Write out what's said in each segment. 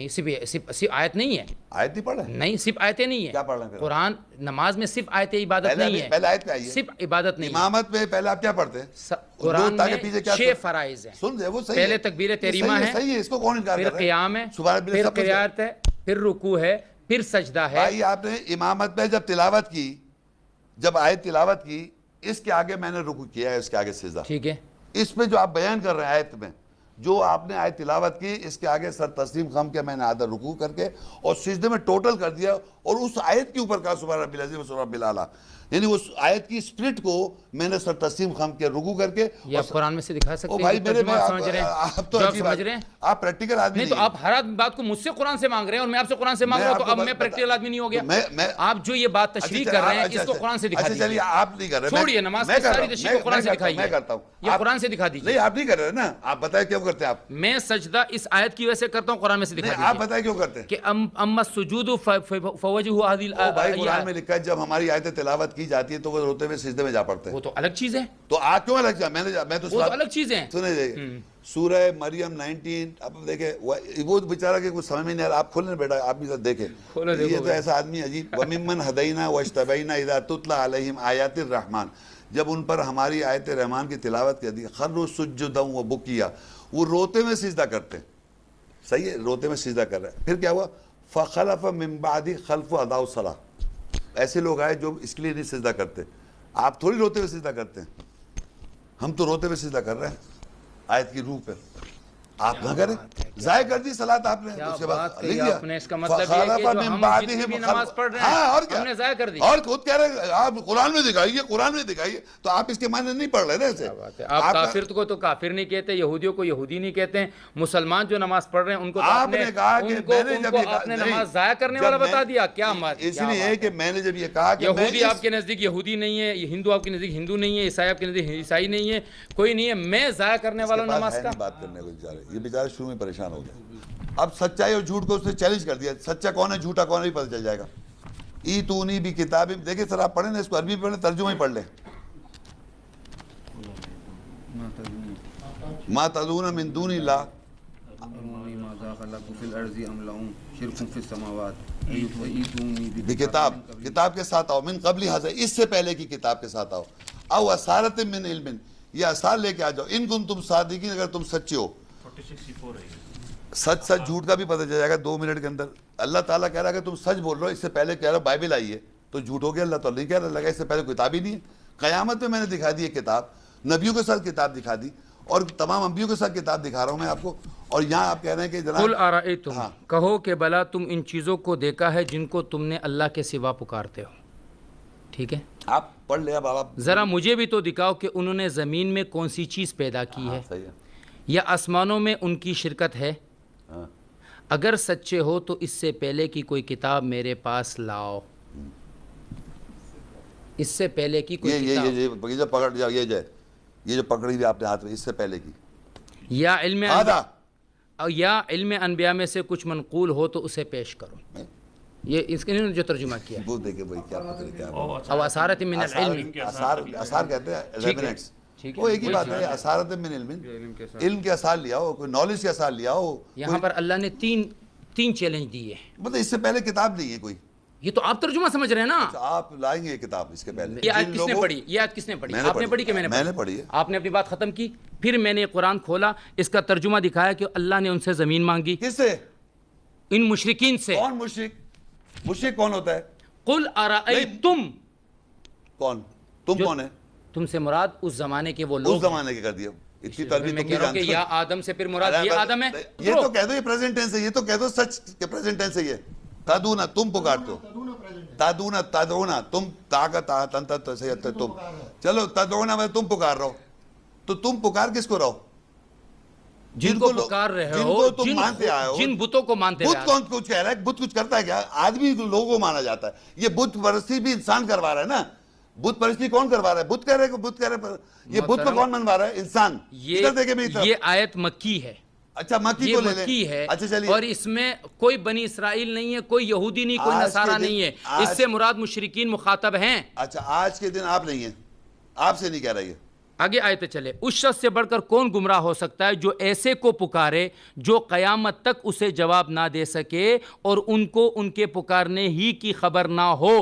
صرف آیت نہیں ہے, آیت نہیں پڑھ رہے, نہیں صرف آیتیں نہیں ہیں. کیا پڑھ رہے ہیں پھر؟ قرآن نماز میں صرف آیت عبادت نہیں ہے, پہلے آیت پہ آئیے. صرف عبادت نہیں ہے. امامت میں پہلے آپ کیا پڑھتے ہیں؟ قرآن تاکہ میں پیچھے کیا 6 فرائض ہیں. سن دے, وہ صحیح پہلے ہے, تکبیر تحریمہ ہے, صحیح ہے, اس کو کون انکار پھر کر رہا ہے؟ قیام ہے, سبحان اللہ, پھر سب کچھ ہے. قرات ہے, پھر رکوع ہے, پھر سجدہ ہے. بھائی آپ نے امامت میں جب تلاوت کی, جب آیت تلاوت کی, اس کے آگے میں نے رکوع کیا ہے, اس کے آگے سجدہ. ٹھیک ہے, اس پہ جو آپ بیان کر رہے ہیں آیت میں, جو آپ نے آیت تلاوت کی, اس کے آگے سر تسلیم خم کے میں نے آدھا رکوع کر کے اور سجدے میں ٹوٹل کر دیا, اور اس آیت کے اوپر کہا سبحان ربی العظیم سبحان ربی الاعلیٰ, یعنی اس آیت کی اسپرٹ کو میں نے سر تسلیم خم کے رکوع کر کے. یہ آپ قرآن میں سے دکھا سکتے ہیں؟ بھائی میرے میں سمجھ رہے ہیں, آپ تو جو آپ عجیب سمجھ رہے ہیں, آپ پریکٹیکل آدمی نہیں تو آپ ہر بات کو مجھ سے قرآن سے مانگ رہے ہیں اور میں آپ سے قرآن سے مانگ رہا ہوں, تو اب میں پریکٹیکل آدمی نہیں ہو گیا. آپ جو یہ بات تشریح کر رہے ہیں اس کو قرآن سے دکھا دیجیے. چلیے آپ نہیں کر رہے, چھوڑیے نماز کی ساری تشریح کو قرآن سے دکھائیے. میں کرتا ہوں, یہ قرآن سے دکھا دیجیے. نہیں آپ نہیں کر رہے نا, آپ بتائیں کیوں کرتے ہیں آپ؟ میں سجدہ اس آیت کی وجہ سے کرتا ہوں, قرآن میں سے دکھا دیجیے. آپ بتائیں کیوں کرتے ہیں کہ اما السجود فوجہ هذه بھائی قرآن میں لکھا ہے جب ہماری آیت تلاوت کی جاتی ہے تو وہ روتے ہوئے سجدے میں جا پڑتے ہیں. وہ تو الگ چیز ہے, تو آپ کیوں الگ جا, میں تو وہ تو الگ چیزیں ہیں. سنیں جائیے, سورہ مریم 19, اب دیکھیں وہ بیچارہ کہ کچھ سمجھ میں نہیں آ رہا, آپ کھولیں بیٹا, آپ بھی دیکھیں, یہ تو ایسا آدمی عجیب. وَمِمَّنْ هَدَيْنَا وَاجْتَبَيْنَا إِذَا تُتْلَى عَلَيْهِمْ آيَاتِ الرَّحْمَنِ, جب ان پر ہماری آیت رحمان کی تلاوت کر دی, خروا سجدا وبکیا, وہ روتے میں سجدہ کرتے ہیں. صحیح ہے, روتے میں سجدہ کر رہے ہیں. پھر کیا ہوا؟ فَخَلَفَ مِن بَعْدِ خَلْفٌ أَضَاعُوا الصَّلَاةَ, ایسے لوگ آئے جو اس کے لیے نہیں سجدہ کرتے. آپ تھوڑی روتے ہوئے سجدہ کرتے ہیں, ہم تو روتے ہوئے سجدہ کر رہے ہیں آیت کی روح پہ. آپ نہ کریں, ضائع کر دی صلاۃ آپ نے, اس کے بعد لکھ دیا اس کا مطلب یہ ہے کہ جو ہم جتنی بھی نماز پڑھ رہے ہیں ہم نے ضائع کر دی. اور خود کہہ رہے ہیں آپ قرآن میں دکھائیے, قرآن میں دکھائیے, تو آپ اس کے معنی نہیں پڑھ رہے نا ایسے. آپ کافر کو تو کافر نہیں کہتے, یہودیوں کو یہودی نہیں کہتے ہیں, مسلمان جو نماز پڑھ رہے ہیں ان کو آپ نے کہا کہ میں نے جب آپ نے نماز ضائع کرنے والا بتا دیا. کیا بات, اس لیے کہ میں نے جب یہ کہا کہ یہودی آپ کے نزدیک یہودی نہیں ہے, ہندو آپ کے نزدیک ہندو نہیں ہے, عیسائی آپ کے نزدیک عیسائی نہیں ہے, کوئی نہیں ہے, میں ضائع کرنے والا نماز کا بات کرنے کو یہ بیچارے شروع میں پریشان ہو گئے. اب سچائی اور جھوٹ کو اس نے چیلنج کر دیا, سچا کون ہے جھوٹا کون ہے بھی پتہ چل جائے گا. ایتونی بھی کتاب, دیکھیں سر آپ پڑھیں نا اس کو, عربی پڑھیں, ترجمہ ہی پڑھ لیں. ما تدعون من دون اللہ, کتاب, کتاب کے ساتھ آؤ, من قبل ھذا, اس سے پہلے کی کتاب کے ساتھ آؤ, او اسارۃ من علم, یہ اثار لے کے آ جاؤ, ان کنتم صادقین, اگر تم سچے ہو. سچ جھوٹ کا بھی پتہ چل جائے گا 2 منٹ کے اندر. اللہ تعالیٰ کہہ رہا ہے کہ تم سچ بول رہے ہو, اس سے پہلے کہہ رہا ہو بائبل آئی ہے تو جھوٹ ہو گیا. اللہ تعالیٰ نہیں کہہ رہا, لگا اس سے پہلے کوئی کتاب ہی نہیں ہے. قیامت میں میں نے دکھا دی یہ کتاب, نبیوں کے ساتھ کتاب دکھا دی, اور تمام انبیوں کے ساتھ کتاب دکھا رہا ہوں میں آپ کو. اور یہاں آپ کہہ رہے ہیں کہ جناب قل ارأیتم, کہو کہ بلا تم ان چیزوں کو دیکھا ہے جن کو تم نے اللہ کے سوا پکارتے ہو. ٹھیک ہے, آپ پڑھ لیا بابا, ذرا مجھے بھی تو دکھاؤ کہ انہوں نے زمین میں کون سی چیز پیدا کی ہے, یا آسمانوں میں ان کی شرکت ہے. اگر سچے ہو تو اس سے پہلے کی کوئی کتاب میرے پاس لاؤ. اس سے پہلے کی کوئی کتاب, یہ جو پکڑ جاؤ, یہ جو پکڑی ہوئی آپ نے ہاتھ میں, اس سے پہلے کی, یا علم انبیاء میں سے کچھ منقول ہو تو اسے پیش کرو. یہ اس کے نے جو ترجمہ کیا, وہ دیکھیں بھائی کیا پتہ کیا او اسارۃ من العلم, اثار کہتے ہیں ایویڈنس, وہ ایک ہی بات ہے. اسارۃ من علم, علم کے اثار لیا ہو, کوئی نالج کے اثار لیا ہو. یہاں پر اللہ نے تین چیلنج دیے, مطلب اس سے پہلے کتاب نہیں ہے کوئی. یہ تو آپ ترجمہ سمجھ رہے ہیں نا, آپ لائیں گے یہ کتاب اس کے پہلے. یہ آیت کس نے پڑھی, یہ آیت کس نے پڑھی, آپ نے پڑھی کہ میں نے پڑھی؟ آپ نے اپنی بات ختم کی, پھر میں نے قرآن کھولا, اس کا ترجمہ دکھایا کہ اللہ نے ان سے زمین مانگی. کس سے؟ ان مشرکین سے. کون مشرک؟ مشرک کون ہوتا ہے؟ قل ارأیتم, کون تم کون ہے؟ تم سے مراد اس زمانے کے وہ لوگ, اس زمانے کے کر دیا. اتنی تربیت میں کہہ رہا ہوں کہ یا آدم سے پھر مراد یہ آدم ہے. یہ تو کہہ دو یہ پریزنٹ ٹینس ہے, یہ تو کہہ دو سچ کے پریزنٹ ٹینس ہے. یہ تدونا, تم پکارتے ہو, تدعونا, تم طاقت تنت سیت تم, چلو تدعونا میں تم پکار رہو, تو تم پکار کس کو رہو؟ جن کو پکار رہے ہو, تم مانتے آئے ہو, جن بتوں کو مانتے بت کون کچھ کہہ رہا ہے؟ بت کچھ کرتا ہے کیا؟ آدمی لوگوں کو مانا جاتا ہے. یہ بت پرستی بھی انسان کروا رہا ہے نا. بت پرستی کون کروا رہا ہے؟ بت کہہ رہے بت کہہ رہے, یہ بت کو کون منوا رہا ہے؟ انسان. یہ آیت مکی ہے. اچھا مکی کو لے لیں, مکی ہے, اچھا چلیے, اور اس میں کوئی بنی اسرائیل نہیں ہے, کوئی یہودی نہیں, کوئی نصارہ نہیں ہے, اس سے مراد مشرکین مخاطب ہیں. اچھا آج کے دن آپ نہیں ہیں, آپ سے نہیں کہہ رہی ہے, آگے آیت پہ چلے. اس شخص سے بڑھ کر کون گمراہ ہو سکتا ہے جو ایسے کو پکارے جو قیامت تک اسے جواب نہ دے سکے اور ان کو ان کے پکارنے ہی کی خبر نہ ہو.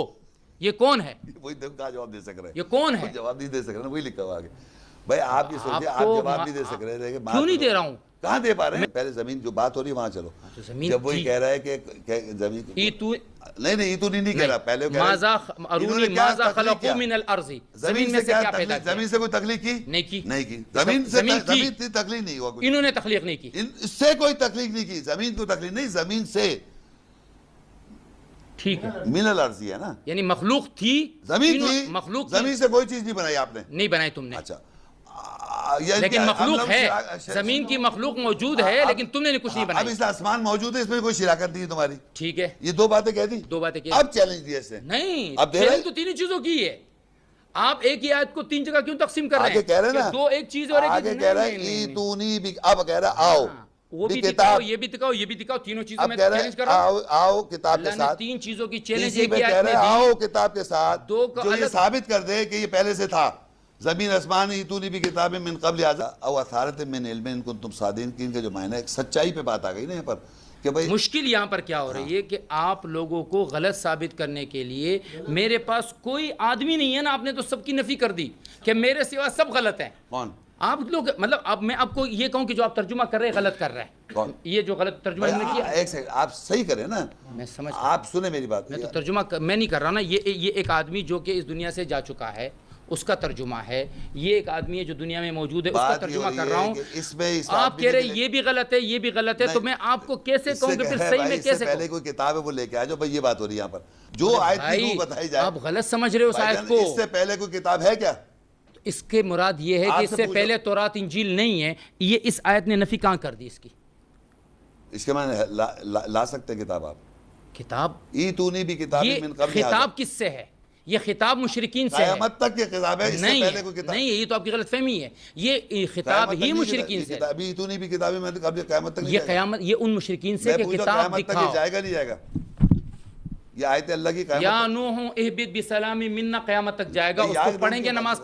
یہ کون ہے؟ وہی کہاں جواب دے سک رہے ہیں؟ یہ کون ہے؟ جواب نہیں دے سک رہے، وہی لکھا ہوا آگے. بھائی آپ یہ سوچیں، آپ جواب نہیں دے سک رہے. کیوں نہیں دے رہا ہوں؟ کہاں دے پا رہے ہیں؟ پہلے زمین جو بات ہو رہی ہے وہاں چلو. جب وہی کہہ رہا ہے کہ زمین نہیں ایتو نہیں کہہ رہا، پہلے ماذا ارونی ماذا خلقوا من الارض، زمین میں سے کیا پیدا کیا؟ زمین سے کوئی تخلیق کی؟ نہیں کی. زمین سے تخلیق نہیں ہوا، انہوں نے تخلیق نہیں کی. اس سے کوئی تخلیق نہیں کی، زمین کو تخلیق نہیں، زمین سے. ٹھیک ہے، من الارض ہے نا، یعنی مخلوق تھی، زمین تھی، مخلوق زمین سے کوئی چیز نہیں بنائی آپ نے. نہیں بنائی تم نے. اچھا، لیکن مخلوق ہے، زمین کی مخلوق موجود ہے، لیکن تم نے کچھ نہیں بنائی. اب اس آسمان موجود ہے، اس میں کوئی شراکت نہیں ہے تمہاری. ٹھیک ہے، یہ دو باتیں کہہ دی. دو باتیں کہہ. اب چیلنج دیا اس سے. نہیں، اب چیلنج تو تینوں چیزوں کی ہے. آپ ایک ہی آیت کو تین جگہ کیوں تقسیم کر رہے ہیں؟ آگے کہہ رہے ہیں نا، دو ایک چیز اور آگے کہہ رہا ہے ایتونی بھی، اب کہہ رہا آؤ وہ بھی دکھاؤ، یہ بھی دکھاؤ، یہ بھی دکھاؤ. تینوں چیزوں میں چیلنج کر رہا ہوں. آؤ کتاب کے ساتھ. تین چیزوں کی چیلنج اسی ایک پہ ہی کہہ آیت رہے میں ہیں، دی. آؤ کتاب کے ساتھ دو کا جو یہ الگ ثابت کر دے کہ یہ پہلے سے تھا. زمین اسمان ایتونی بھی کتاب من قبل ھذا او اثارۃ من علم ان کنتم صادقین. ان کا جو معنی ہے سچائی پہ بات آ گئی نا یہاں پر کہ بھائی مشکل یہاں پر کیا ہو رہی ہے کہ آپ لوگوں کو غلط ثابت کرنے کے لیے میرے پاس کوئی آدمی نہیں ہے نا. آپ نے تو سب کی نفی کر دی کہ میرے سوا سب غلط ہیں. کون آپ لوگ مطلب اب میں آپ کو یہ کہوں کہ جو آپ ترجمہ کر رہے ہیں غلط کر رہے ہیں. کون؟ یہ جو غلط ترجمہ میں کیا، ایک سیکنڈ آپ صحیح کریں نا. میں سمجھ، آپ سنیں میری بات. میں تو ترجمہ میں نہیں کر رہا نا. یہ ایک آدمی جو کہ اس دنیا سے جا چکا ہے اس کا ترجمہ ہے. یہ ایک آدمی ہے جو دنیا میں موجود ہے، اس کا ترجمہ کر رہا ہوں. آپ کہہ رہے ہیں یہ بھی غلط ہے، یہ بھی غلط ہے، تو میں آپ کو کیسے کہوں کہ پھر صحیح میں کیسے کہوں؟ پہلے کوئی کتاب ہے وہ لے کے آ جاؤ بھائی. یہ بات ہو رہی ہے یہاں پر جو آیت کی بتائی جائے. آپ غلط سمجھ رہے ہو اس آیت کو. اس سے پہلے کوئی کتاب ہے کیا؟ اس کے مراد یہ ہے کہ اس سے پہلے تورات انجیل نہیں ہے. یہ اس آیت نے نفی کہاں کر دی اس کی؟ اس کے معنی لا سکتے کتاب آپ. کتاب ایتونی بھی کتاب من قبل یہ خطاب کس سے ہے؟ یہ خطاب مشرکین سے ہے. قیامت تک یہ خطاب ہے، اس سے پہلے کوئی کتاب نہیں. یہ تو آپ کی غلط فہمی ہے. یہ خطاب ہی مشرکین سے ہے. ایتونی بھی کتاب میں قبل قیامت تک یہ قیامت، یہ ان مشرکین سے کہ کتاب دکھاؤ. جائے گا نہیں جائے گا؟ یہ آیت اللہ کی قیامت یا نوح اہبط بسلام منا قیامت تک جائے گا. اس کو پڑھیں گے، نماز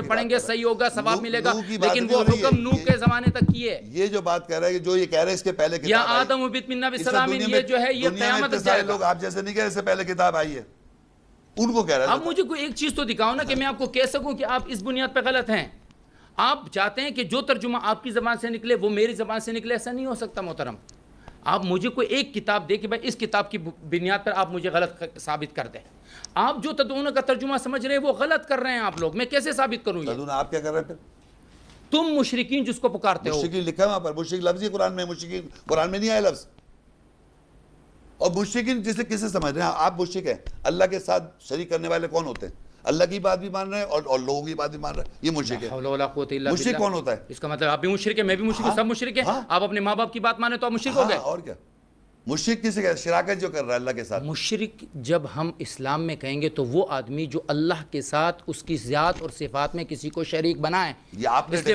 پڑھیں گے، صحیح ہوگا، ثواب ملے گا. لیکن وہ حکم نوح کے زمانے تک کی ہے. یہ جو بات کہہ رہا ہے کہ جو یہ کہہ رہے ہیں اس کے پہلے کتاب یا آدم اہبط منا بسلام، یہ جو ہے یہ قیامت تک جائے گا. لوگ آپ جیسے نہیں کہہ رہے اس سے پہلے کتاب آئی ہے، ان کو کہہ رہا ہے. اب مجھے کوئی ایک چیز تو دکھاؤ نا کہ میں آپ کو کہہ سکوں کہ آپ اس بنیاد پہ غلط ہیں. آپ چاہتے ہیں کہ جو ترجمہ آپ کی زبان سے نکلے وہ میری زبان سے نکلے. ایسا نہیں ہو سکتا محترم. آپ مجھے کوئی ایک کتاب دے کہ بھائی اس کتاب کی بنیاد پر آپ مجھے غلط ثابت کر دیں. آپ جو تدعون کا ترجمہ سمجھ رہے ہیں وہ غلط کر رہے ہیں آپ لوگ. میں کیسے ثابت کروں؟ تدعون آپ کیا کر رہے ہیں پھر؟ تم مشرکین جس کو پکارتے ہو. مشرکین لکھا ہے وہاں پر، مشرک لفظ ہی قرآن میں، مشرکین قرآن میں نہیں آیا لفظ. اور مشرکین جسے کسے سمجھ رہے ہیں آپ؟ مشرک ہیں، اللہ کے ساتھ شریک کرنے والے کون ہوتے ہیں؟ اللہ کی بات بھی مان رہے ہیں اور لوگوں کی بات بھی مان رہے ہیں. یہ مشرک ہے. مشرک کون ہوتا ہے؟ اس کا مطلب آپ بھی مشرک ہیں، میں بھی مشرک ہوں، سب مشرک ہیں. آپ اپنے ماں باپ کی بات مانے تو آپ مشرک ہو گئے. اور کیا؟ مشرک کسے کہتے ہیں؟ شراکت جو کر رہا ہے اللہ کے ساتھ. مشرک جب ہم اسلام میں کہیں گے تو وہ آدمی جو اللہ کے ساتھ اس کی ذات اور صفات میں کسی کو شریک بنائے. یہ آپ نے اس لیے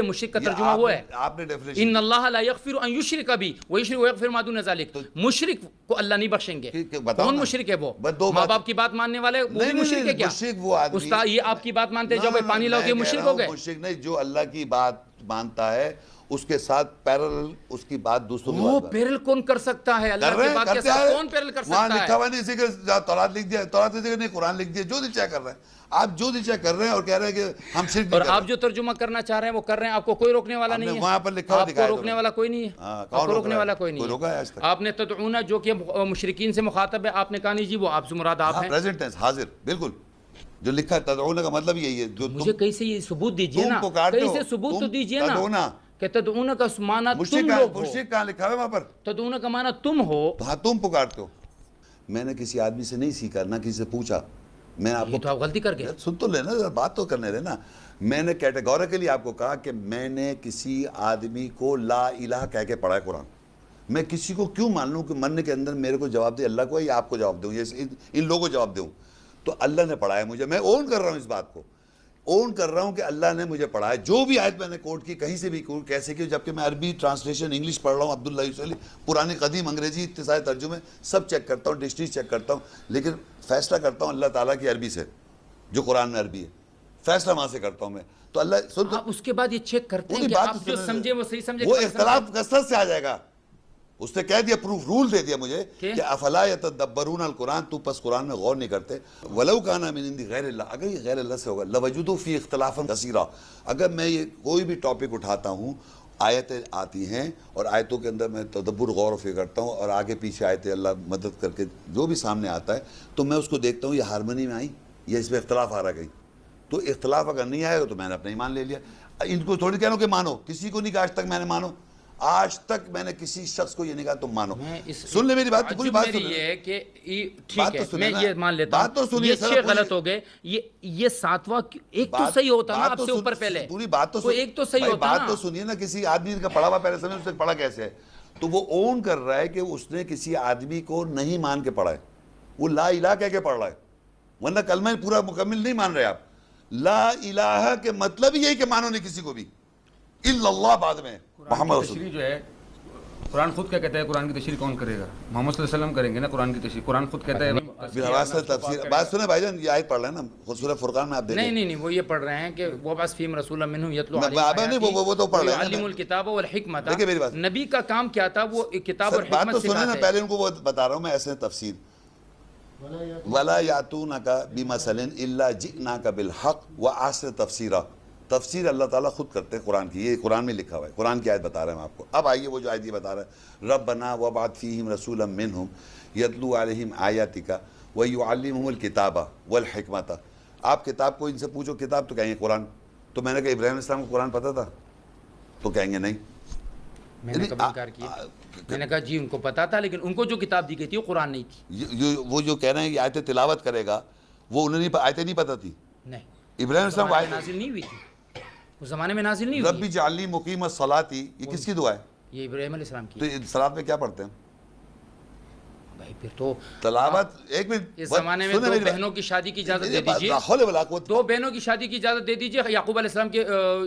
مشرک کا ترجمہ وہ ہے. آپ نے ڈیفینیشن، ان اللہ لا یغفر ان یشرک بہ ویغفر ما دون ذلک. مشرک کو اللہ نہیں بخشیں گے. کون مشرک ہے وہ؟ ماں باپ کی بات ماننے والے وہ بھی مشرک ہے کیا؟ مشرک وہ آدمی، استاد یہ آپ کی بات مانتے ہیں جو بھائی پانی لاؤ گے مشرک ہو گئے. مشرک نہیں، جو اللہ کی بات مانتا ہے اس کے ساتھ پیرل اس کی بات دوسروں کی وہ بات. پیرل کون کر سکتا ہے؟ اللہ کی بات کے ساتھ کون پیرل کر سکتا ہے؟ وہاں لکھا ہوا نہیں اسی کے تورات لکھ دیا، تورات نہیں قرآن لکھ دیا. جو دل کر رہے ہیں آپ، جو دل کر رہے ہیں اور کہہ رہے ہیں کہ ہم شرک نہیں. اور آپ جو ترجمہ کرنا چاہ رہے ہیں وہ کر رہے ہیں. آپ کو کوئی روکنے والا نہیں ہے. وہاں پر لکھا ہوا دکھایا، روکنے والا کوئی نہیں ہے. آپ کو روکنے والا کوئی نہیں ہے. آپ نے تدعون جو کہ مشرکین سے مخاطب ہے، آپ نے کہا نہیں جی وہ آپ سے مراد آپ ہیں. پریزنٹ ٹینس حاضر، بالکل جو لکھا ہے تدعون کا مطلب یہی ہے. جو مجھے کہیں سے یہ ثبوت دیجئے نا، کہیں سے ثبوت تو دیجئے نا کہ تدعون کا معنی تم لوگ ہو. مشرک کہاں لکھا ہے وہاں پر؟ تدعون کا معنی تم ہو. ہاں تم پکارتے ہو. میں نے کسی آدمی سے نہیں سیکھا، نہ کسی سے پوچھا. میں آپ کو، تو آپ غلطی کر گئے. سن تو لینا، بات تو کرنے دینا. میں نے کیٹیگوریکلی آپ کو کہا کہ میں نے کسی آدمی کو لا الہ کہہ کے پڑھا ہے قرآن. میں کسی کو کیوں مان لوں کہ مرنے کے اندر میرے کو جواب دے اللہ کو یا آپ کو جواب دوں، ان لوگوں کو جواب دوں؟ تو اللہ نے پڑھایا مجھے. میں اون کر رہا ہوں اس بات کو، اون کر رہا ہوں کہ اللہ نے مجھے پڑھایا. جو بھی آیت میں نے کوٹ کی کہیں سے بھی کوٹ کیسے کی، جبکہ میں عربی ٹرانسلیشن انگلش پڑھ رہا ہوں، عبداللہ یوسلی پرانی قدیم انگریزی اتنے سارے ترجمے سب چیک کرتا ہوں، ڈکشنری چیک کرتا ہوں، لیکن فیصلہ کرتا ہوں اللہ تعالیٰ کی عربی سے جو قرآن میں عربی ہے. فیصلہ وہاں سے کرتا ہوں میں. تو اللہ سن تو آپ اس کے بعد یہ چیک کرتے ہیں کہ بات آپ جو سمجھے وہ صحیح سمجھے. وہ اختلاف کثرت سے آ جائے گا. اس نے کہہ دیا پروف رول دے دیا مجھے کہ افلا یتدبرون القرآن, تو پس قرآن میں غور نہیں کرتے. ولو کان من عند غیر اللہ, اگر یہ غیر اللہ سے ہوگا, لوجدوا فی اختلافا کثیرا, اگر میں یہ کوئی بھی ٹاپک اٹھاتا ہوں, آیتیں آتی ہیں اور آیتوں کے اندر میں تدبر غور و فکر کرتا ہوں اور آگے پیچھے آیتیں اللہ مدد کر کے جو بھی سامنے آتا ہے تو میں اس کو دیکھتا ہوں یہ ہارمنی میں آئی یا اس میں اختلاف آ رہا کہیں. تو اختلاف اگر نہیں آئے گا تو میں نے اپنا ایمان لے لیا. ان کو تھوڑی کہہ رہا ہوں کہ مانو, کسی کو نہیں کہا آج تک میں نے مانو, آج تک میں نے کسی شخص کو یہ نہیں کہا تم مانو. سن لے میری بات, پوری بات سن لے. یہ ہے کہ ٹھیک ہے میں یہ مان لیتا ہوں یہ 6 غلط ہو گئے, یہ 7واں ایک تو صحیح ہوتا نا آپ سے اوپر پہلے, پوری بات تو ایک تو صحیح ہوتا نا. بات تو سنیے نا, کسی آدمی کا پڑھا ہوا پہلے سمجھ, اس نے پڑھا کیسے ہے, تو وہ اون کر رہا ہے کہ اس نے کسی آدمی کو نہیں مان کے پڑھا ہے, وہ لا الہ کہہ کے پڑھ رہا ہے, ورنہ کلمہ پورا مکمل نہیں مان رہے آپ. لا الہ کے مطلب یہی کہ مانو نہیں کسی کو بھی, الا اللہ بعد میں محمد رسول. تشریح جو ہے قرآن خود کیا کہتا ہے, قرآن کی تشریح کون کرے گا؟ محمد صلی اللہ علیہ وسلم کریں گے نا قرآن کی تشریح. قرآن خود کہتا ہے تفسیر. بات سنیں بھائی جان, یہ آیت پڑھ رہے ہیں نا خود سورہ فرقان میں, آپ دیکھیں. نہیں وہ یہ پڑھ رہے ہیں کہ وہ بس فیم رسول منہم یتلو وہ تو پڑھ رہے ہیں علم الکتاب والحکمت. دیکھیں میری بات, نبی کا کام کیا تھا, وہ کتاب اور بات تو حکمت سنیں نا سکھاتے. پہلے ان کو وہ بتا رہا ہوں میں ایسے تفسیر. ولا یاتونک بمثل الا جئناک بالحق واحسن تفسیرا. تفسیر اللہ تعالیٰ خود کرتے ہیں قرآن کی, یہ قرآن میں لکھا ہوا ہے, قرآن کی آیت بتا رہے ہیں ہم آپ کو. اب آئیے وہ جو آیت یہ بتا رہا ہے, ربنا وابعث فیہم رسولا منہم یتلو علیہم آیاتک ویعلمہم الکتاب والحکمت. آپ کتاب کو ان سے پوچھو, کتاب تو کہیں گے قرآن. تو میں نے کہا ابراہیم علیہ السلام کو قرآن پتہ تھا, تو کہیں گے نہیں. میں نے کبھی انکار کیا, میں نے کہا جی ان کو پتا تھا, لیکن ان کو جو کتاب دی گئی تھی وہ قرآن نہیں تھی. وہ جو کہہ رہے ہیں کہ آیتیں تلاوت کرے گا, وہ انہیں آیتیں نہیں پتہ تھی. نہیں, ابراہیم علیہ السلام کو آیت نازل نہیں ہوئی تھی, اس زمانے میں نازل نہیں ہوئی. ربی جعلنی مقیم الصلاۃ, یہ کس کی دعا ہے؟ یہ ابراہیم علیہ السلام کی. تو صلاۃ میں کیا پڑھتے ہیں بھائی؟ پھر تو تلاوت. ایک منٹ, اس زمانے میں 2 بہنوں کی شادی کی اجازت دے دیجیے, 2 بہنوں کی شادی کی اجازت دے دیجیے. یعقوب علیہ السلام کے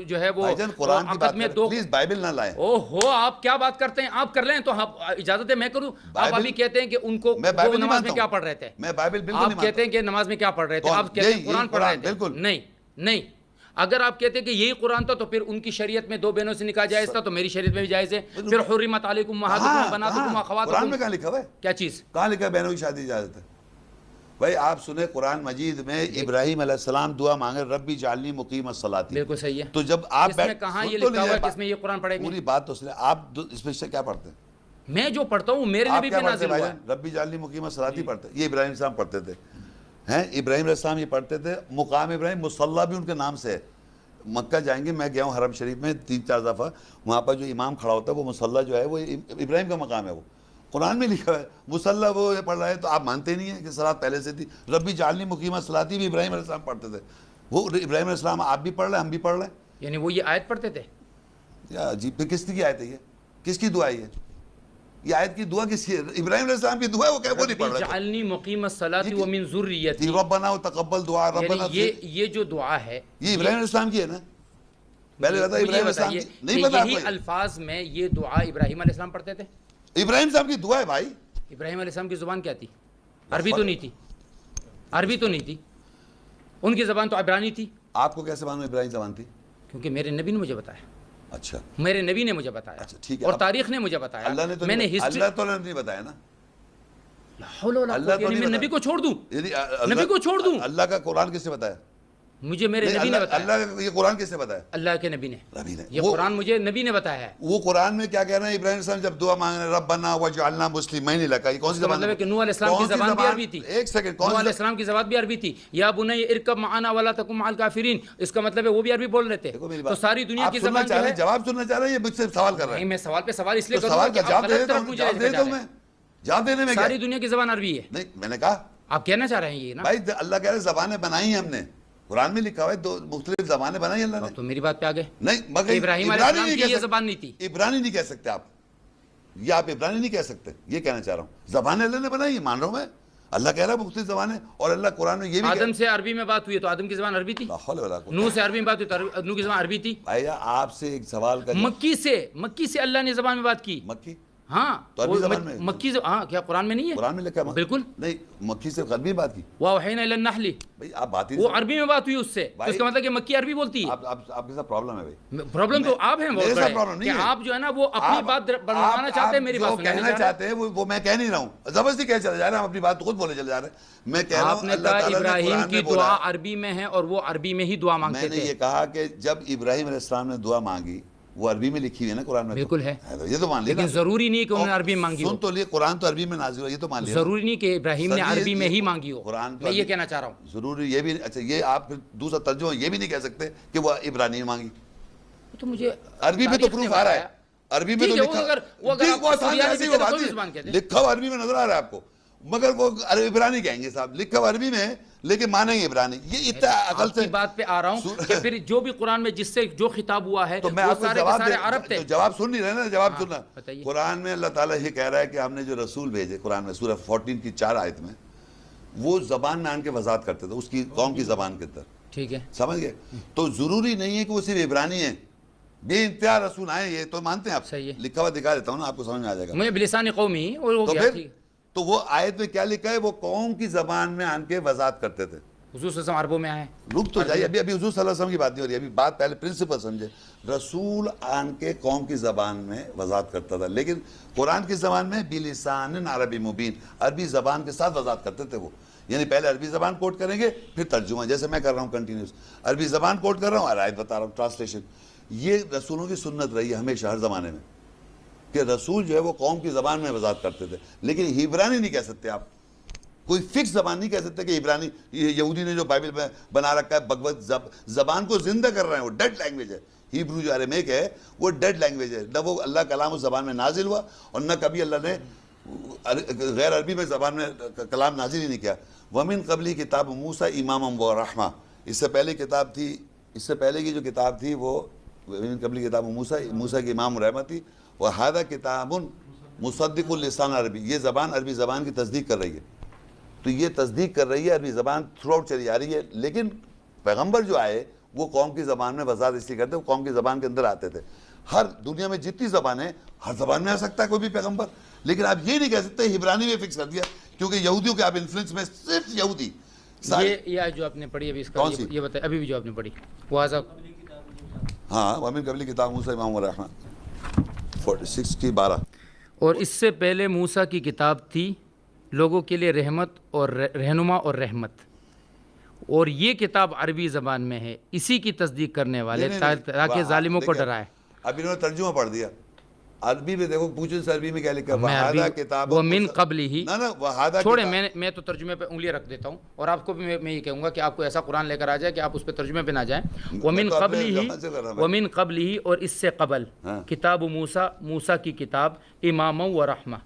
جو ہے وہ قرآن کی بات میں پلیز بائبل نہ لائیں. او ہو, آپ کیا بات کرتے ہیں, آپ کر لیں تو اجازت ہے میں کروں. آپ ابھی کہتے ہیں کہ ان کو نماز میں کیا پڑھ رہے تھے, میں بائبل بالکل نہیں آپ کہتے ہیں کہ نماز میں کیا پڑھ رہے تھے, آپ کہتے ہیں قرآن پڑھ رہے تھے. بالکل نہیں, اگر آپ کہتے ہیں کہ یہی قرآن تھا تو پھر ان کی شریعت میں 2 بہنوں سے نکاح جائز تھا, تو میری شریعت میں بھی جائز ہے. پھر حرمت علیکم امہاتکم وبناتکم واخواتکم, قرآن میں کہاں لکھا ہوا ہے؟ کیا چیز کہاں لکھا ہے بہنوں کی شادی اجازت ہے؟ بھائی آپ سنیں قرآن مجید میں ابراہیم علیہ السلام دعا مانگے ربی جعلنی مقیم الصلاۃ. بالکل صحیح ہے. تو جب آپ اس میں کہاں یہ لکھا ہوا ہے کہ اس میں یہ قرآن پڑھیں گے؟ پوری بات تو سنیں آپ, اس میں سے کیا پڑھتے ہیں؟ میں جو پڑھتا ہوں میرے نبی پہ نازل ہوا ہے. ربی جعلنی مقیم الصلاۃ پڑھتے, یہ ابراہیم السلام پڑھتے تھے ہیں. ابراہیم علیہ السلام یہ پڑھتے تھے. مقام ابراہیم مصلی بھی ان کے نام سے ہے. مکہ جائیں گے, میں گیا ہوں حرم شریف میں 3-4 دفعہ, وہاں پر جو امام کھڑا ہوتا ہے وہ مصلی جو ہے وہ ابراہیم کا مقام ہے. وہ قرآن میں لکھا ہے مصلی وہ پڑھ رہا ہے, تو آپ مانتے نہیں ہیں کہ صلاۃ پہلے سے تھی. ربی جعلنی مقیم الصلاۃ بھی ابراہیم علیہ السلام پڑھتے تھے. وہ ابراہیم علیہ السلام آپ بھی پڑھ رہے ہیں, ہم بھی پڑھ رہے ہیں. یعنی وہ یہ آیت پڑھتے تھے. یا جی پھر کس کی آیت ہے یہ, کس کی دعا ہے یہ آیت کی دعا کس کی ہے؟ ابراہیم علیہ السلام کی دعا ہے, وہ کیا وہ نہیں پڑھ رہے تھے. جعلنی مقیم الصلاۃ ومن ذریتی, ربنا وتقبل دعا. ربنا یہ جو دعا ہے یہ ابراہیم علیہ السلام کی ہے نا. پہلے بتا ابراہیم علیہ السلام نہیں پتا, یہی الفاظ میں یہ دعا ابراہیم علیہ السلام پڑھتے تھے. ابراہیم صاحب کی دعا ہے بھائی. ابراہیم علیہ السلام کی زبان کیا تھی؟ عربی تو نہیں تھی, عربی تو نہیں تھی, ان کی زبان تو عبرانی تھی. آپ کو کیسے معلوم ابراہیم زبان تھی؟ کیونکہ میرے نبی نے مجھے بتایا. اچھا, میرے نبی نے مجھے بتایا, اور تاریخ نے مجھے بتایا. اللہ نے تو اللہ تو نہیں بتایا نا. میں نبی کو چھوڑ دوں, نبی کو چھوڑ دوں. اللہ کا قرآن کس سے بتایا؟ مجھے میرے نبی نے بتایا. اللہ یہ قرآن کس سے بتایا؟ اللہ کے نبی نے. یہ قرآن مجھے نبی نے بتایا ہے. وہ قرآن میں کیا کہہ رہے ہیں ابراہیم السلام جب دعا مانگ رہے ہیں ربنا وجعلنا مسلمین لک, یہ کون سی زبان ہے؟ مطلب ہے کہ نوح علیہ السلام کی زبان بھی عربی تھی. ایک سیکنڈ, نوح علیہ السلام کی زبان بھی عربی تھی. یا بنی ارکب معنا ولا تکن مع الکافرین, اس کا مطلب ہے وہ بھی عربی بول رہے تھے. تو ساری دنیا کی زبان جو ہے. جواب سننا چاہ رہے ہیں, یہ مجھ سے سوال کر رہے ہیں. نہیں, میں سوال پہ سوال اس لیے کروں سوال کہ کا جواب دیتا ہوں میں. جواب دینے میں ساری دنیا کی زبان عربی ہے. نہیں, میں نے کہا آپ کہنا چاہ رہے ہیں یہ نا بھائی, اللہ کہہ رہے زبانیں بنائی ہیں ہم نے, قرآن میں لکھا ہوا ہے 2 مختلف زبانیں بنائی اللہ نے. تو میری بات پہ آ گئے. نہیں, مگر ابراہیم علیہ السلام کی یہ زبان نہیں تھی. عبرانی نہیں کہہ سکتے آپ, یہ آپ عبرانی نہیں کہہ سکتے, یہ کہنا چاہ رہا ہوں. زبانیں اللہ نے بنائی, مان رہا ہوں میں. اللہ کہہ رہا ہے مختلف زبانیں, اور اللہ قرآن میں یہ بھی آدم سے عربی میں بات ہوئی تو آدم کی زبان عربی تھی. نوح سے عربی میں بات ہوئی تو نوح کی زبان عربی تھی. بھائی آپ سے ایک سوال کا مکی سے اللہ نے زبان میں بات کی. مکی ہاں تو عربی زبان میں مکی سے، ہاں کیا قرآن میں نہیں ہے؟ قرآن میں لکھا ہے بالکل نہیں، مکی سے عربی بات کی وَأَوْحَيْنَا إِلَى النَّحْلِ، بھائی، آپ بات ہی وہ عربی میں بات ہوئی اس سے، تو اس کا مطلب کہ مکی عربی بولتی ہے. آپ کے ساتھ پرابلم ہے بھائی. پرابلم تو آپ ہیں میرے بہت ساتھ پرابلم بڑے نہیں کہ ہے. آپ جو ہے نا وہ اپنی بات بنوانا چاہتے ہیں، میری بات جو کہنا چاہتے ہیں وہ میں کہہ نہیں رہا ہوں، زبردستی کہہ چلے جا رہے ہیں، ہم اپنی بات خود بولے چلے جا رہے ہیں. میں کہہ رہا آپ ہوں نے اللہ کہا تعالیٰ نے ابراہیم قرآن کی میں بولا دعا ہے. عربی میں ہے اور وہ عربی میں ہی دعا مانگتے میں نے تھے. یہ کہا کہ جب ابراہیم علیہ السلام نے دعا مانگی وہ عربی میں لکھی ہوئی ہے نا قرآن میں. بالکل ہے، یہ تو مان لیا. لیکن ضروری نہیں کہ انہوں نے عربی مانگی ہو. سن تو لیے قرآن تو عربی میں نازل ہوا، یہ تو مان لیا. ضروری نہیں کہ ابراہیم نے عربی میں ہی مانگی ہو، قرآن میں یہ کہنا چاہ رہا ہوں. ضروری یہ بھی اچھا، یہ آپ پھر دوسرا ترجمہ یہ بھی نہیں کہہ سکتے کہ وہ عبرانی میں مانگی. تو مجھے عربی میں تو پروف آ رہا ہے، عربی میں تو لکھا لکھا ہوا عربی میں نظر آ رہا ہے آپ کو، مگر وہ عبرانی کہیں گے صاحب، لکھا ہوا عربی میں لیکن مانیں گے عبرانی. یہ اتنا عقل سے بات پہ آ رہا ہوں کہ پھر جو بھی قرآن میں جس سے جو خطاب ہوا ہے تو میں وہ آپ کو سارے کے سارے عرب تھے. جواب سن نہیں رہے نا، جواب سننا. بتائیے. قرآن میں اللہ تعالیٰ یہ کہہ رہا ہے کہ ہم نے جو رسول بھیجے، قرآن میں سورہ 14 کی 4 آیت میں، وہ زبان میں آن کے وضاحت کرتے تھے اس کی قوم کی زبان کے اندر. ٹھیک ہے، سمجھ گئے؟ تو ضروری نہیں ہے کہ وہ صرف عبرانی ہیں، بے انتہا رسول آئے، یہ تو مانتے ہیں آپ. صحیح ہے، لکھا ہوا دکھا دیتا ہوں نا، آپ کو سمجھ میں آ جائے گا. میں بلسان قومی اور ہو تو گیا. پھر تو وہ آیت میں کیا لکھا ہے؟ وہ قوم کی زبان میں آن کے وضاحت کرتے تھے. حضور صلی اللہ علیہ وسلم عربوں میں آئے. رک تو جائیے، ابھی حضور صلی اللہ علیہ وسلم کی بات نہیں ہو رہی، ابھی بات پہلے پرنسپل سمجھے. رسول آن کے قوم کی زبان میں وضاحت کرتا تھا، لیکن قرآن کی زبان میں بلسان عربی مبین، عربی زبان کے ساتھ وضاحت کرتے تھے وہ. یعنی پہلے عربی زبان کوٹ کریں گے پھر ترجمہ، جیسے میں کر رہا ہوں کنٹینیوس، عربی زبان کوٹ کر رہا ہوں اور آیت بتا رہا ہوں ٹرانسلیشن. یہ رسولوں کی سنت رہی ہے ہمیشہ ہر زمانے میں کہ رسول جو ہے وہ قوم کی زبان میں وضاحت کرتے تھے. لیکن عبرانی نہیں کہہ سکتے آپ، کوئی فکس زبان نہیں کہہ سکتے کہ عبرانی. یہودی نے جو بائبل میں بنا رکھا ہے بھگوت زبان کو زندہ کر رہے ہیں، وہ ڈیڈ لینگویج ہے. ہیبرو جو اریمیک ہے وہ ڈیڈ لینگویج ہے، نہ وہ اللہ کلام اس زبان میں نازل ہوا اور نہ کبھی اللہ نے غیر عربی میں زبان میں کلام نازل ہی نہیں کیا. ومن قبلی کتاب موسیٰ امامم و رحمہ، اس سے پہلے کتاب تھی، اس سے پہلے کی جو کتاب تھی وہ ومن قبلی کتاب موسیٰ، موسیٰ کی امام و رحمت تھی. وہذا کتاب مصدق اللسان عربی، یہ زبان عربی زبان کی تصدیق کر رہی ہے. تو یہ تصدیق کر رہی ہے، عربی زبان تھرو آؤٹ چلی آ رہی ہے. لیکن پیغمبر جو آئے وہ قوم کی زبان میں وضاحت اس لیے کرتے، وہ قوم کی زبان کے اندر آتے تھے. ہر دنیا میں جتنی زبانیں، ہر زبان میں آ سکتا ہے کوئی بھی پیغمبر. لیکن آپ یہ نہیں کہہ سکتے عبرانی میں فکس کر دیا، کیونکہ یہودیوں کے آپ انفلوئنس میں صرف یہودی. یہ جو آپ نے پڑھی ابھی، اس کا یہ بتائیں ابھی بھی جو آپ نے پڑھی واضح. ہاں، ومن قبلی کتاب موسیٰ امام و رحمہ 46 کی 12. اور اس سے پہلے موسیٰ کی کتاب تھی لوگوں کے لیے رحمت اور رہنما اور رحمت، اور یہ کتاب عربی زبان میں ہے، اسی کی تصدیق کرنے والے تاکہ ظالموں کو ڈرائے. اب انہوں نے ترجمہ پڑھ دیا عربی میں. دیکھو پوچھیں سے عربی میں کیا لکھا ہے، وَهَذَا کتاب وَمِن قَبْلِهِ. نہ وَهَذَا چھوڑیں، میں تو ترجمے پہ انگلیاں رکھ دیتا ہوں، اور آپ کو بھی میں یہ کہوں گا کہ آپ کو ایسا قرآن لے کر آ جائے کہ آپ اس پہ ترجمے پہ نہ جائیں. وَمِن قَبْلِهِ، اور اس سے قبل کتاب موسیٰ، موسیٰ کی کتاب امامًا و رحمہ،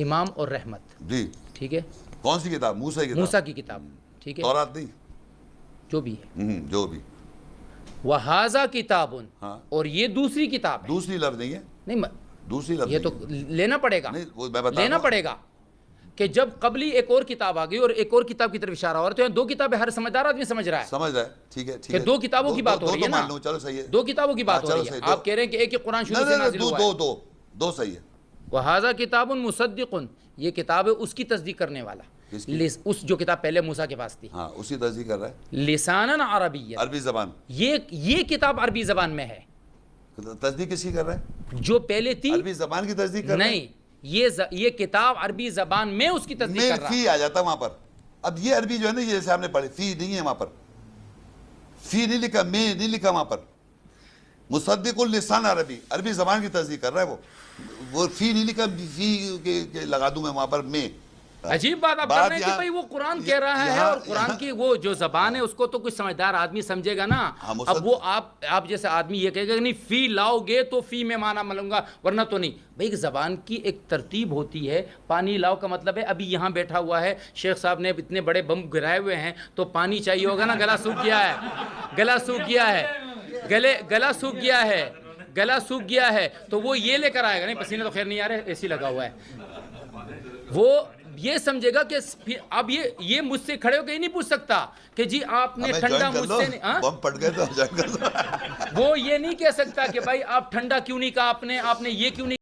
امام اور رحمت. جی ٹھیک ہے، کون سی کتاب؟ موسیٰ کی کتاب. ٹھیک ہے، تورات نہیں، جو بھی ہے. جو بھی. وَهَذَا کتاب، اور یہ دوسری کتاب ہے. دوسری لفظ نہیں ہے، نہیں، دوسری لفظ یہ تو لینا پڑے گا، لینا پڑے گا کہ جب قبلی ایک اور کتاب آ گئی اور ایک اور کتاب کی طرف اشارہ ہو رہا ہے، تو یہاں دو کتابیں ہر سمجھدار آدمی سمجھ رہا ہے. ٹھیک ہے کہ دو کتابوں کی بات ہو رہی ہے نا. چلو صحیح ہے، دو کتابوں کی بات ہو رہی ہے. آپ کہہ رہے ہیں کہ ایک ہی قرآن شروع سے نازل ہوا ہے. دو صحیح ہے. وَهَذَا کتاب مصدق، یہ کتاب ہے اس کی تصدیق کرنے والا، اس جو کتاب پہلے موسیٰ کے پاس تھی. ہاں، اسی تصدیق کر رہا ہے. لساناً عربیًا، عربی زبان. یہ کتاب عربی زبان میں ہے. تصدیق کس کی کر رہا ہے؟ جو پہلے تھی عربی زبان کی تصدیق کر رہا ہے. نہیں، یہ کتاب عربی زبان میں اس کی تصدیق کر رہا ہے. فی آ جاتا وہاں پر. اب یہ عربی جو ہے نا، یہ جیسے آپ نے پڑھی، فی نہیں ہے وہاں پر، فی نہیں لکھا، میں نہیں لکھا وہاں پر. مصدق اللسان عربی، عربی زبان کی تصدیق کر رہا ہے وہ فی نہیں لکھا، فی کے لگا دوں میں وہاں پر میں. عجیب بات آپ کر رہے ہیں کہ بھائی وہ قرآن کہہ رہا ہے اور قرآن کی وہ جو زبان ہے اس کو تو کوئی سمجھدار آدمی سمجھے گا نا. اب وہ آپ جیسے آدمی یہ کہے گا کہ نہیں فی لاؤ گے تو فی میں معنی ملوں گا ورنہ تو نہیں. بھائی ایک زبان کی ایک ترتیب ہوتی ہے. پانی لاؤ کا مطلب ہے ابھی یہاں بیٹھا ہوا ہے شیخ صاحب نے اتنے بڑے بم گرائے ہوئے ہیں تو پانی چاہیے ہوگا نا. گلا سوکھ گیا ہے، گلا سوکھ گیا ہے، گلا سوکھ گیا ہے، گلا سوکھ گیا ہے تو وہ یہ لے کر آئے گا. نہیں پسینے تو خیر نہیں آ رہے، اے سی لگا ہوا ہے. وہ یہ سمجھے گا کہ اب یہ مجھ سے کھڑے ہو کے ہی نہیں پوچھ سکتا کہ جی آپ نے ٹھنڈا مجھ سے نہیں، بم پڑ گئے تو وہ یہ نہیں کہہ سکتا کہ بھائی آپ ٹھنڈا کیوں نہیں کہا، آپ نے یہ کیوں نہیں